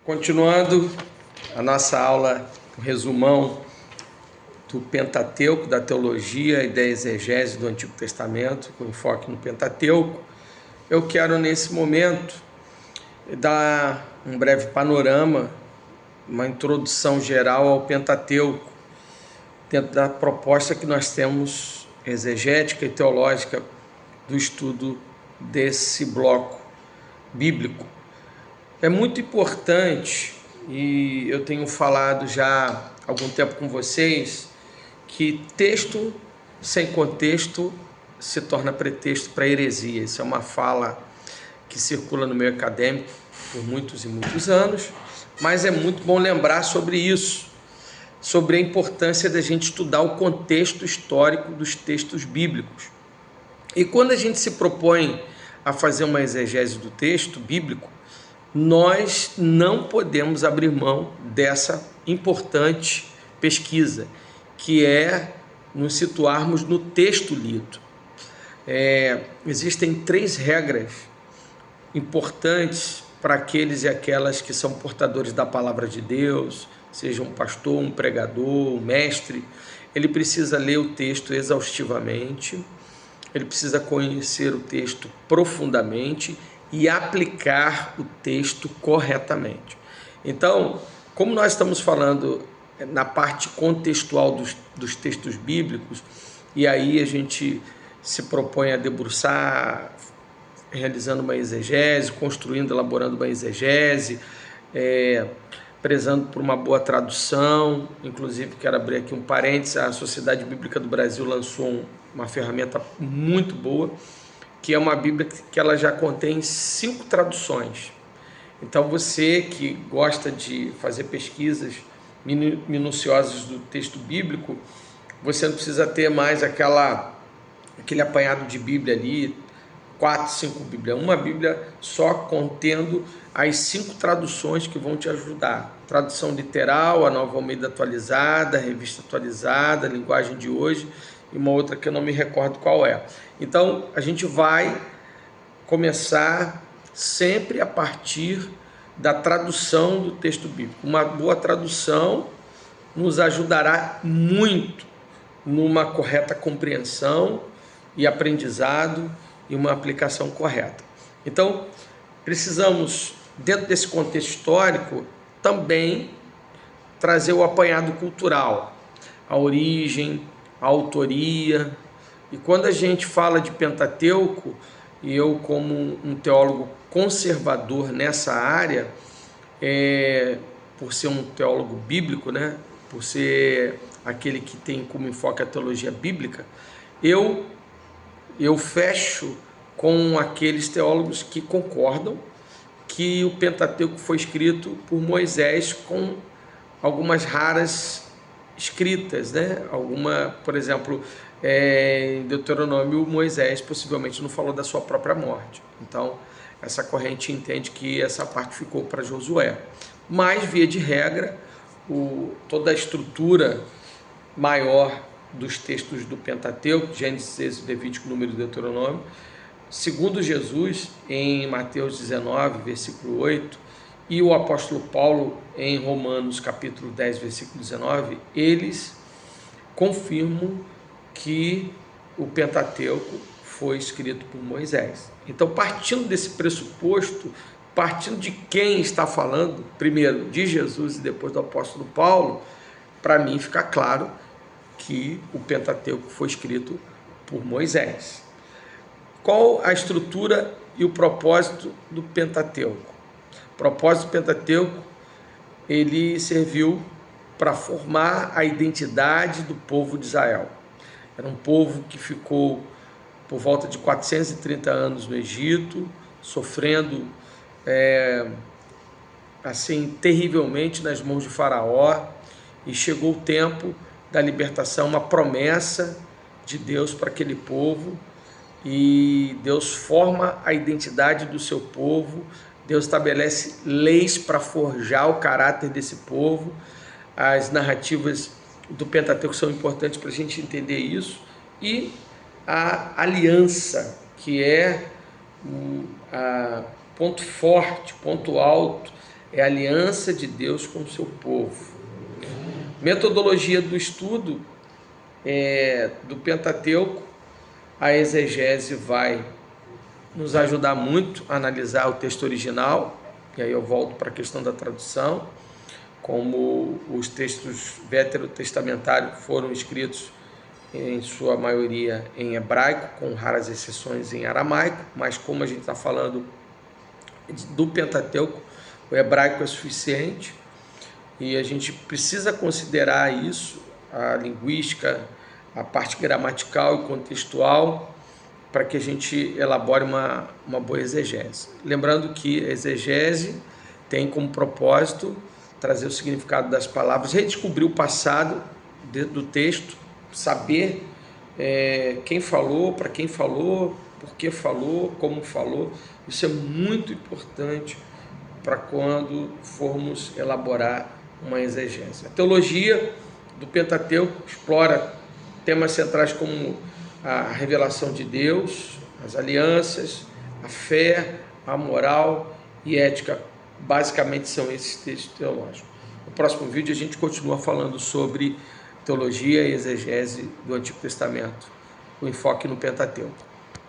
Continuando a nossa aula, um resumão do Pentateuco, da teologia e da exegese do Antigo Testamento, com enfoque no Pentateuco, eu quero nesse momento dar um breve panorama, uma introdução geral ao Pentateuco, dentro da proposta que nós temos exegética e teológica do estudo desse bloco bíblico. É muito importante, e eu tenho falado já há algum tempo com vocês, que texto sem contexto se torna pretexto para heresia. Isso é uma fala que circula no meio acadêmico por muitos e muitos anos, mas é muito bom lembrar sobre isso, sobre a importância da gente estudar o contexto histórico dos textos bíblicos. E quando a gente se propõe a fazer uma exegese do texto bíblico, nós não podemos abrir mão dessa importante pesquisa, que é nos situarmos no texto lido. Existem 3 regras importantes para aqueles e aquelas que são portadores da palavra de Deus, seja um pastor, um pregador, um mestre. Ele precisa ler o texto exaustivamente, ele precisa conhecer o texto profundamente e aplicar o texto corretamente. Então, como nós estamos falando na parte contextual dos textos bíblicos, e aí a gente se propõe a debruçar, realizando uma exegese, construindo, elaborando uma exegese, prezando por uma boa tradução. Inclusive, quero abrir aqui um parênteses, a Sociedade Bíblica do Brasil lançou uma ferramenta muito boa, que é uma Bíblia que ela já contém 5 traduções. Então, você que gosta de fazer pesquisas minuciosas do texto bíblico, você não precisa ter mais aquele apanhado de Bíblia ali, 4, 5 Bíblias, uma Bíblia só contendo as 5 traduções que vão te ajudar. Tradução literal, a Nova Almeida atualizada, a Revista atualizada, a Linguagem de Hoje, e uma outra que eu não me recordo qual é. Então, a gente vai começar sempre a partir da tradução do texto bíblico. Uma boa tradução nos ajudará muito numa correta compreensão e aprendizado e uma aplicação correta. Então, precisamos, dentro desse contexto histórico, também trazer o apanhado cultural, a origem, a autoria. E quando a gente fala de Pentateuco, e eu como um teólogo conservador nessa área, por ser um teólogo bíblico, né? Por ser aquele que tem como enfoque a teologia bíblica, eu fecho com aqueles teólogos que concordam que o Pentateuco foi escrito por Moisés, com algumas raras escritas, né? Por exemplo, em Deuteronômio, Moisés possivelmente não falou da sua própria morte. Então, essa corrente entende que essa parte ficou para Josué. Mas, via de regra, toda a estrutura maior dos textos do Pentateuco, Gênesis, Êxodo, Levítico, Número e Deuteronômio, segundo Jesus, em Mateus 19, versículo 8, e o apóstolo Paulo, em Romanos, capítulo 10, versículo 19, eles confirmam que o Pentateuco foi escrito por Moisés. Então, partindo desse pressuposto, partindo de quem está falando, primeiro de Jesus e depois do apóstolo Paulo, para mim fica claro que o Pentateuco foi escrito por Moisés. Qual a estrutura e o propósito do Pentateuco? O propósito do Pentateuco, ele serviu para formar a identidade do povo de Israel. Era um povo que ficou por volta de 430 anos no Egito, sofrendo assim terrivelmente nas mãos de Faraó, e chegou o tempo da libertação, uma promessa de Deus para aquele povo, e Deus forma a identidade do seu povo, Deus estabelece leis para forjar o caráter desse povo. As narrativas do Pentateuco são importantes para a gente entender isso, e a aliança, que é ponto forte, ponto alto é a aliança de Deus com o seu povo. Metodologia do estudo do Pentateuco, a exegese vai nos ajudar muito a analisar o texto original, e aí eu volto para a questão da tradução, como os textos veterotestamentários foram escritos em sua maioria em hebraico, com raras exceções em aramaico, mas como a gente está falando do Pentateuco, o hebraico é suficiente, e a gente precisa considerar isso, a linguística, a parte gramatical e contextual, para que a gente elabore uma boa exegese. Lembrando que a exegese tem como propósito trazer o significado das palavras, redescobrir o passado do texto, saber quem falou, para quem falou, por que falou, como falou. Isso é muito importante para quando formos elaborar uma exegese. A teologia do Pentateuco explora temas centrais como a revelação de Deus, as alianças, a fé, a moral e ética. Basicamente são esses textos teológicos. No próximo vídeo a gente continua falando sobre teologia e exegese do Antigo Testamento, com enfoque no Pentateuco.